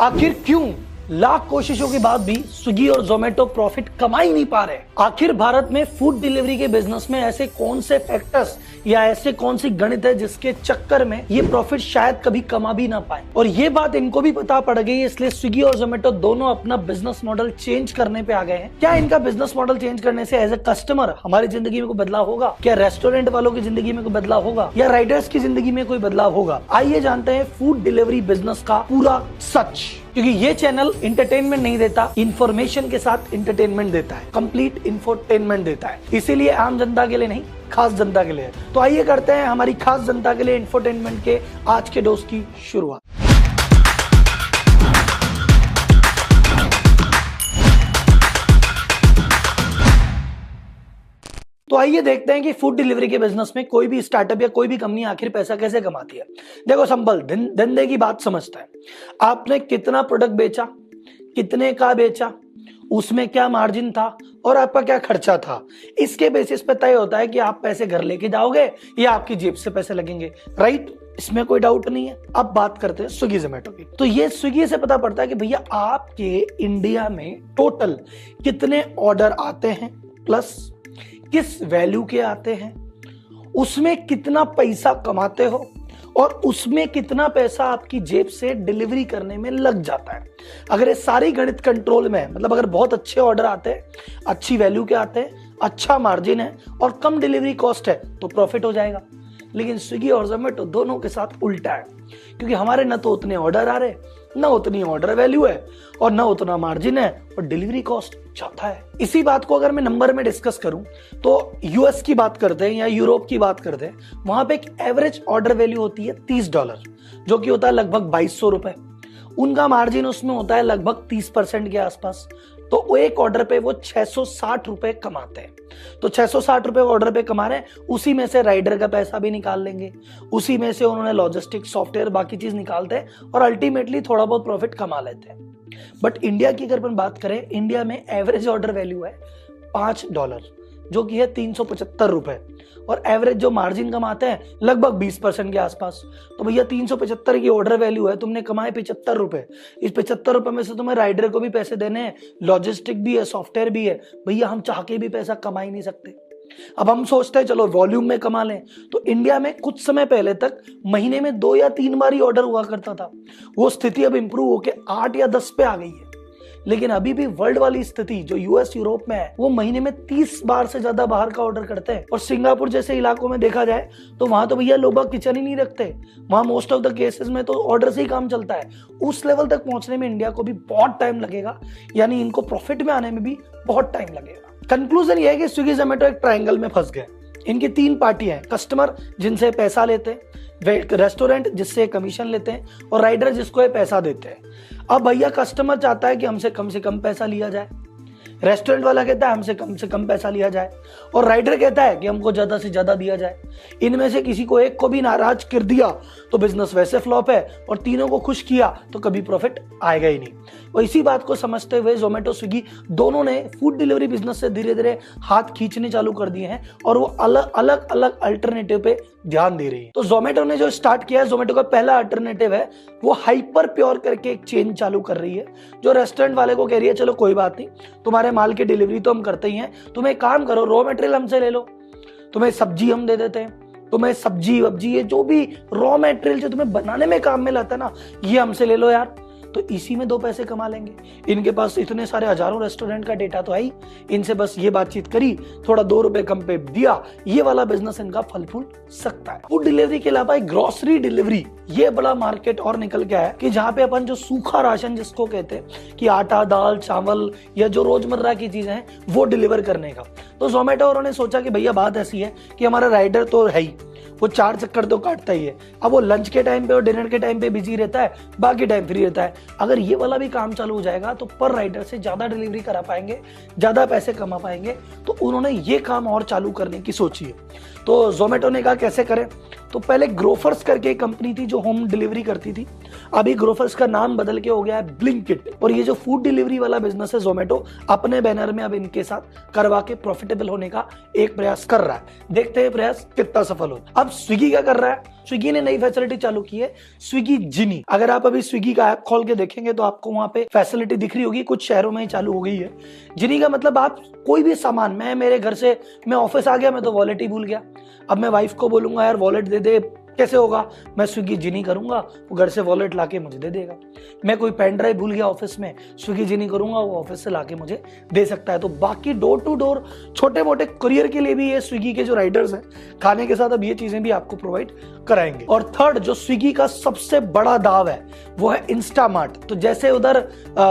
आखिर क्यों लाख कोशिशों के बाद भी स्विगी और जोमेटो प्रॉफिट कमा ही नहीं पा रहे? आखिर भारत में फूड डिलीवरी के बिजनेस में ऐसे कौन से फैक्टर्स या ऐसे कौन सी गणित है जिसके चक्कर में ये प्रॉफिट शायद कभी कमा भी ना पाए? और ये बात इनको भी पता पड़ गई है, इसलिए स्विगी और जोमेटो दोनों अपना बिजनेस मॉडल चेंज करने पे आ गए हैं। क्या इनका बिजनेस मॉडल चेंज करने से एज ए कस्टमर हमारी जिंदगी में कोई बदलाव होगा? क्या रेस्टोरेंट वालों की जिंदगी में कोई बदलाव होगा या राइडर्स की जिंदगी में कोई बदलाव होगा? आइए जानते हैं फूड डिलीवरी बिजनेस का पूरा सच, क्योंकि ये चैनल इंटरटेनमेंट नहीं देता, इंफॉर्मेशन के साथ इंटरटेनमेंट देता है, कंप्लीट इंफोटेनमेंट देता है। इसीलिए आम जनता के लिए नहीं, खास जनता के लिए। तो आइए करते हैं हमारी खास जनता के लिए इंफोटेनमेंट के आज के डोज की शुरुआत। तो आइए देखते हैं कि फूड डिलीवरी के बिजनेस में कोई भी स्टार्टअप या कोई भी कंपनी आखिर पैसा कैसे कमाती है। देखो सिंपल, धंधे की बात समझता है। आपने कितना प्रोडक्ट बेचा, कितने का बेचा, उसमें क्या मार्जिन था और आपका क्या खर्चा था, इसके बेसिस पे तय होता है कि आप पैसे घर लेके जाओगे या आपकी जेब से पैसे लगेंगे। राइट, इसमें कोई डाउट नहीं है। अब बात करते हैं स्विगी जोमेटो की। तो ये स्विगी से पता पड़ता है कि भैया आपके इंडिया में टोटल कितने ऑर्डर आते हैं, प्लस किस वैल्यू के आते हैं, उसमें कितना पैसा कमाते हो और उसमें कितना पैसा आपकी जेब से डिलीवरी करने में लग जाता है। अगर ये सारी गणित कंट्रोल में है, मतलब अगर बहुत अच्छे ऑर्डर आते हैं, अच्छी वैल्यू के आते हैं, अच्छा मार्जिन है और कम डिलीवरी कॉस्ट है, तो प्रॉफिट हो जाएगा। लेकिन स्विगी और जोमेटो दोनों के साथ उल्टा है, क्योंकि हमारे न तो उतने ऑर्डर आ रहे, न उतनी ऑर्डर वैल्यू है और न उतना मार्जिन है और डिलीवरी कॉस्ट ज्यादा है। इसी बात को अगर मैं नंबर में डिस्कस करूं तो यूएस की बात करते हैं या यूरोप की बात करते हैं, वहां पे एक एवरेज ऑर्डर वैल्यू होती है $30, जो कि होता है लगभग 2200 रुपए। उनका मार्जिन उसमें होता है लगभग 30% के आसपास। तो वो एक ऑर्डर पे वो 660 रुपए कमाते हैं। तो 660 रुपए ऑर्डर पे कमा रहे हैं, उसी में से राइडर का पैसा भी निकाल लेंगे, उसी में से उन्होंने लॉजिस्टिक सॉफ्टवेयर बाकी चीज निकालते हैं और अल्टीमेटली थोड़ा बहुत प्रॉफिट कमा लेते हैं। बट इंडिया की अगर अपन बात करें, इंडिया में एवरेज ऑर्डर वैल्यू है $5, जो कि है 375 रुपए, और एवरेज जो मार्जिन कमाते हैं लगभग 20% के आसपास। तो भैया 375 की ऑर्डर वैल्यू है, तुमने कमाए 75 रुपए। इस 75 रुपए में से तुम्हें राइडर को भी पैसे देने हैं, लॉजिस्टिक भी है, सॉफ्टवेयर भी है। भैया हम चाह के भी पैसा कमा ही नहीं सकते। अब हम सोचते हैं चलो वॉल्यूम में कमा लें, तो इंडिया में कुछ समय पहले तक महीने में 2 या 3 बार ही ऑर्डर हुआ करता था। वो स्थिति अब इंप्रूव होकर 8 या 10 पे आ गई है। लेकिन अभी भी वर्ल्ड वाली स्थिति जो यूएस यूरोप में है, वो महीने में 30 बार से ज्यादा बाहर का ऑर्डर करते हैं। और सिंगापुर जैसे इलाकों में देखा जाए तो वहां तो भैया लोग किचन ही नहीं रखते, वहां मोस्ट ऑफ द केसेस में तो ऑर्डर से ही काम चलता है। उस लेवल तक पहुंचने में इंडिया को भी बहुत टाइम लगेगा, यानी इनको प्रॉफिट में आने में भी बहुत टाइम लगेगा। कंक्लूजन ये है कि स्विगी जोमेटो एक ट्रायंगल में फंस गए। इनकी 3 पार्टियां हैं, कस्टमर जिनसे पैसा लेते हैं, रेस्टोरेंट जिससे कमीशन लेते हैं, और राइडर जिसको ये पैसा देते हैं। अब भैया कस्टमर चाहता है कि हमसे कम पैसा लिया जाए, रेस्टोरेंट वाला कहता है हमसे कम पैसा लिया जाए, और राइडर कहता है कि हमको ज्यादा से ज्यादा दिया जाए। इनमें से किसी को एक को भी नाराज कर दिया तो बिजनेस वैसे फ्लॉप है, और तीनों को खुश किया तो कभी प्रॉफिट आएगा ही नहीं। और इसी बात को समझते हुए जोमेटो स्विगी दोनों ने फूड डिलीवरी बिजनेस से धीरे धीरे हाथ खींचने चालू कर दिए हैं और वो अलग अलग अल्टरनेटिव पे ध्यान दे रही है। तो जोमेटो ने जो स्टार्ट किया है, जोमेटो का पहला अल्टरनेटिव है, वो हाइपर प्योर करके एक चेन चालू कर रही है, जो रेस्टोरेंट वाले को कह रही है चलो कोई बात नहीं, तुम्हारे माल की डिलीवरी तो हम करते ही हैं, तुम एक काम करो, रॉ मटेरियल हमसे ले लो, तुम्हें सब्जी हम दे देते हैं, तुम्हें सब्जी वब्जी ये जो भी रॉ मटेरियल जो तुम्हें बनाने में काम में लाता है ना, ये हमसे ले लो यार। तो इसी में 2 पैसे कमा लेंगे। इनके पास इतने सारे हजारों रेस्टोरेंट का डेटा तो आई, इनसे बस ये बातचीत करी, थोड़ा 2 रुपए कम पे दिया, ये वाला बिजनेस इनका फल फूल सकता है। फूड डिलीवरी के अलावा ग्रोसरी डिलीवरी, ये बड़ा मार्केट और निकल के आया कि जहाँ पे अपन जो सूखा राशन जिसको कहते हैं कि आटा, दाल, चावल या जो रोजमर्रा की चीजें हैं वो डिलीवर करने का। तो जोमेटो उन्होंने सोचा कि भैया बात ऐसी है कि हमारा राइडर तो है ही, वो 4 चक्कर तो काटता ही है। अब वो लंच के टाइम पे और डिनर के टाइम पे बिजी रहता है, बाकी टाइम फ्री रहता है। अगर ये वाला भी काम चालू हो जाएगा तो पर राइडर से ज्यादा डिलीवरी करा पाएंगे, ज्यादा पैसे कमा पाएंगे। तो उन्होंने ये काम और चालू करने की सोची है। तो जोमेटो ने कहा कैसे करें, तो पहले ग्रोफर्स करके एक कंपनी थी जो होम डिलीवरी करती थी, अभी ग्रोफर्स का नाम बदल के हो गया है ब्लिंकिट। और ये जो फूड डिलीवरी वाला बिजनेस है, जोमेटो अपने बैनर में अब इनके साथ करवा के प्रॉफिटेबल होने का एक प्रयास कर रहा है। देखते हैं प्रयास कितना सफल हो। अब स्विगी क्या कर रहा है, स्विगी ने नई फैसिलिटी चालू की है, स्विगी जिनी। अगर आप अभी स्विगी का ऐप खोल के देखेंगे तो आपको वहां पे फैसिलिटी दिख रही होगी, कुछ शहरों में ही चालू हो गई है। जिनी का मतलब आप कोई भी सामान, मेरे घर से मैं ऑफिस आ गया, मैं तो वॉलेट ही भूल गया, अब मैं वाइफ को बोलूंगा यार वॉलेट दे दे, कैसे होगा? मैं स्विगी जिनी करूंगा, वो घर से वॉलेट लाके मुझे दे देगा। मैं कोई पेन ड्राइव भूल गया ऑफिस में, स्विगी जिनी करूंगा, वो ऑफिस से लाके मुझे दे सकता है। तो बाकी डोर टू डोर छोटे मोटे कुरियर के लिए भी ये स्विगी के जो राइडर्स हैं, खाने के साथ अब ये चीजें भी आपको प्रोवाइड कराएंगे। और थर्ड, जो स्विगी का सबसे बड़ा दाव है वो है इंस्टामार्ट। तो जैसे उधर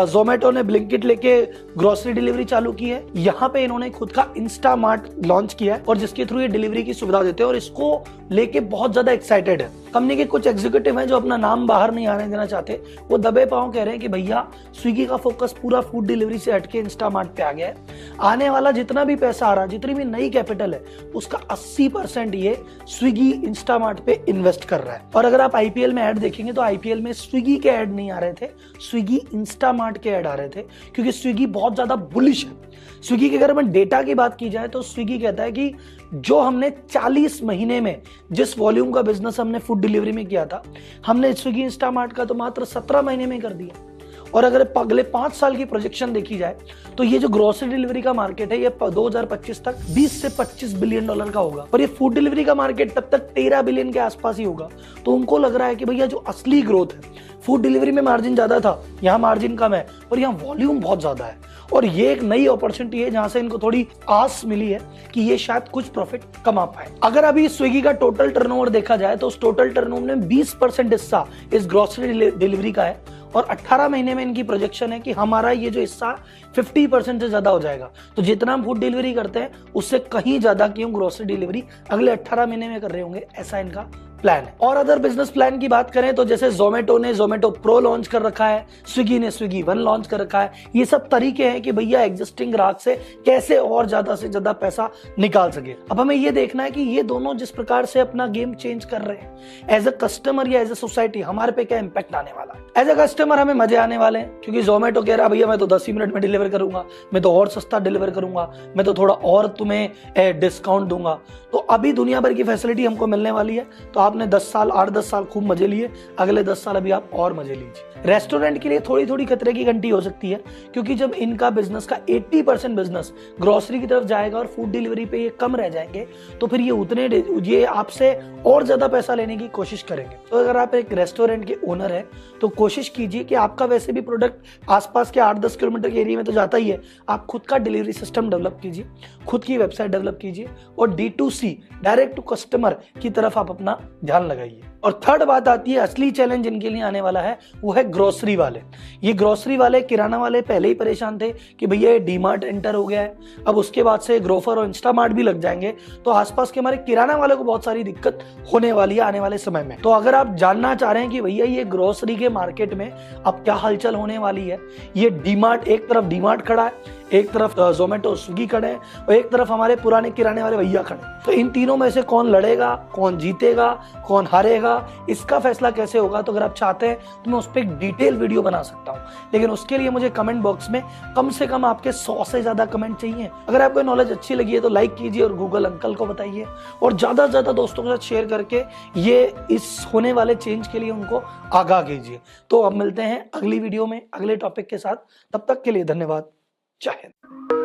जोमेटो ने ब्लिंकिट लेके ग्रोसरी डिलीवरी चालू की है, यहाँ पे इन्होंने खुद का इंस्टामार्ट लॉन्च किया है और जिसके थ्रू ये डिलीवरी की सुविधा देते हैं और इसको लेके बहुत ज्यादा एक्साइटेड है। कंपनी के कुछ एग्जीक्यूटिव हैं जो अपना नाम बाहर नहीं आने देना चाहते, वो दबे पांव कह रहे हैं कि भैया स्विगी का फोकस पूरा फूड डिलीवरी से हटके इंस्टामार्ट पे आ गया है। आने वाला जितना भी पैसा आ रहा है, जितनी भी नई कैपिटल है, उसका 80% ये स्विगी इंस्टामार्ट पे इन्वेस्ट कर रहा है। और अगर आप आईपीएल में ऐड देखेंगे तो आईपीएल में स्विगी के ऐड नहीं आ रहे थे, स्विगी इंस्टामार्ट के ऐड आ रहे थे, क्योंकि स्विगी बहुत ज्यादा बुलिश है। स्विगी के अगर हम डेटा की बात की जाए तो स्विगी कहता है कि जो हमने 40 महीने में जिस वॉल्यूम का बिजनेस हमने फूड डिलीवरी में किया था, हमने स्विगी इंस्टामार्ट का तो मात्र 17 महीने में कर दिया। और अगर अगले 5 साल की प्रोजेक्शन देखी जाए तो ये जो ग्रोसरी डिलीवरी का मार्केट है, ये 2025 तक 20 से 25 बिलियन डॉलर का होगा। और ये फूड डिलीवरी का मार्केट तब तक 13 बिलियन के आसपास ही होगा। तो उनको लग रहा है कि भैया जो असली ग्रोथ है, फूड डिलीवरी में मार्जिन ज्यादा था, यहाँ मार्जिन कम है और यहाँ वॉल्यूम बहुत ज्यादा है। और ये एक नई अपॉर्चुनिटी है जहां से इनको थोड़ी आस मिली है कि ये शायद कुछ प्रॉफिट कमा पाए। अगर अभी स्विगी का टोटल टर्नओवर देखा जाए तो उस टोटल टर्नओवर में 20% हिस्सा इस ग्रोसरी डिलीवरी का है और 18 महीने में इनकी प्रोजेक्शन है कि हमारा ये जो हिस्सा 50% से ज्यादा हो जाएगा। तो जितना हम फूड डिलीवरी करते हैं उससे कहीं ज्यादा की हम ग्रोसरी डिलीवरी अगले 18 महीने में कर रहे होंगे, ऐसा इनका प्लान है। और अदर बिजनेस प्लान की बात करें तो जैसे जोमेटो ने जोमेटो प्रो लॉन्च कर रखा है, स्विगी ने स्विगी वन लॉन्च कर रखा है। ये सब तरीके हैं कि भैया एग्जिस्टिंग ग्राहक से कैसे और ज्यादा से ज्यादा पैसा निकाल सके। अब हमें ये देखना है कि ये दोनों जिस प्रकार से अपना गेम चेंज कर रहे हैं, एज अ कस्टमर या एज अ सोसाइटी हमारे पे क्या इंपैक्ट आने वाला है। एज अ कस्टमर हमें मजे आने वाले हैं, क्योंकि जोमेटो कह रहा है भैया मैं तो 10 ही मिनट में डिलीवर करूंगा, मैं तो और सस्ता डिलीवर करूंगा, मैं तो थोड़ा और तुम्हें डिस्काउंट दूंगा। तो अभी दुनिया भर की फैसिलिटी हमको मिलने वाली है। तो आपने 8-10 साल खूब मजे लिए, अगले 10 साल अभी आप और मजे लीजिए। रेस्टोरेंट के लिए थोड़ी थोड़ी खतरे की घंटी हो सकती है, क्योंकि जब इनका बिजनेस का 80% बिजनेस ग्रोसरी की तरफ जाएगा और फूड डिलीवरी पे ये कम रह जाएंगे, तो फिर ये आपसे और ज्यादा पैसा लेने की कोशिश करेंगे। तो अगर आप एक रेस्टोरेंट के ओनर है तो कोशिश कीजिए कि आपका वैसे भी प्रोडक्ट आसपास के 8-10 किलोमीटर के एरिया में तो जाता ही है, आप खुद का डिलीवरी सिस्टम डेवलप कीजिए, खुद की वेबसाइट डेवलप कीजिए और D2C डायरेक्ट टू कस्टमर की तरफ आप अपना ध्यान लगाइए। और थर्ड बात आती है, असली चैलेंज इनके लिए आने वाला है, वो है ग्रोसरी वाले। ये ग्रोसरी वाले, किराना वाले पहले ही परेशान थे कि भैया ये डीमार्ट एंटर हो गया है, अब उसके बाद से ग्रोफर और इंस्टामार्ट भी लग जाएंगे, तो आसपास के हमारे किराना वाले को बहुत सारी दिक्कत होने वाली है आने वाले समय में। तो अगर आप जानना चाह रहे हैं कि भैया ये ग्रोसरी के मार्केट में अब क्या हलचल होने वाली है, ये डीमार्ट, एक तरफ डीमार्ट खड़ा है, एक तरफ जोमेटो स्विगी खड़े हैं और एक तरफ हमारे पुराने किराने वाले भैया खड़े हैं। तो इन तीनों में से कौन लड़ेगा, कौन जीतेगा, कौन हारेगा, इसका फैसला कैसे होगा? तो अगर आप चाहते हैं तो मैं उस पर एक डिटेल वीडियो बना सकता हूँ, लेकिन उसके लिए मुझे कमेंट बॉक्स में कम से कम आपके 100 से ज्यादा कमेंट चाहिए। अगर आपको नॉलेज अच्छी लगी है तो लाइक कीजिए और गूगल अंकल को बताइए और ज्यादा से ज्यादा दोस्तों के साथ शेयर करके ये इस होने वाले चेंज के लिए उनको आगाह कीजिए। तो अब मिलते हैं अगली वीडियो में अगले टॉपिक के साथ, तब तक के लिए धन्यवाद। जय हिंद।